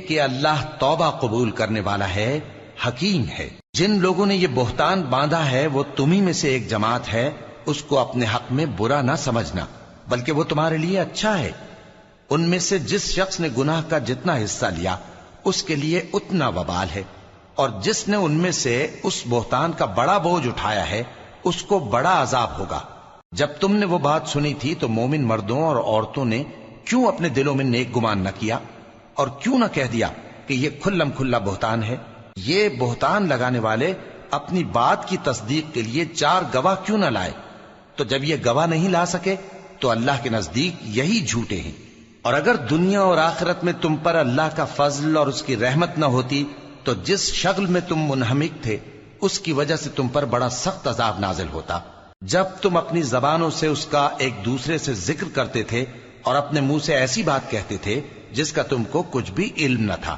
کہ اللہ توبہ قبول کرنے والا ہے، حکیم ہے۔ جن لوگوں نے یہ بہتان باندھا ہے وہ تمہیں میں سے ایک جماعت ہے، اس کو اپنے حق میں برا نہ سمجھنا، بلکہ وہ تمہارے لیے اچھا ہے۔ ان میں سے جس شخص نے گناہ کا جتنا حصہ لیا اس کے لیے اتنا وبال ہے، اور جس نے ان میں سے اس بہتان کا بڑا بوجھ اٹھایا ہے اس کو بڑا عذاب ہوگا۔ جب تم نے وہ بات سنی تھی تو مومن مردوں اور عورتوں نے کیوں اپنے دلوں میں نیک گمان نہ کیا، اور کیوں نہ کہہ دیا کہ یہ کھلم کھلا بہتان ہے؟ یہ بہتان لگانے والے اپنی بات کی تصدیق کے لیے 4 گواہ کیوں نہ لائے؟ تو جب یہ گواہ نہیں لا سکے تو اللہ کے نزدیک یہی جھوٹے ہیں۔ اور اگر دنیا اور آخرت میں تم پر اللہ کا فضل اور اس کی رحمت نہ ہوتی تو جس شغل میں تم منہمک تھے اس کی وجہ سے تم پر بڑا سخت عذاب نازل ہوتا، جب تم اپنی زبانوں سے اس کا ایک دوسرے سے ذکر کرتے تھے اور اپنے منہ سے ایسی بات کہتے تھے جس کا تم کو کچھ بھی علم نہ تھا۔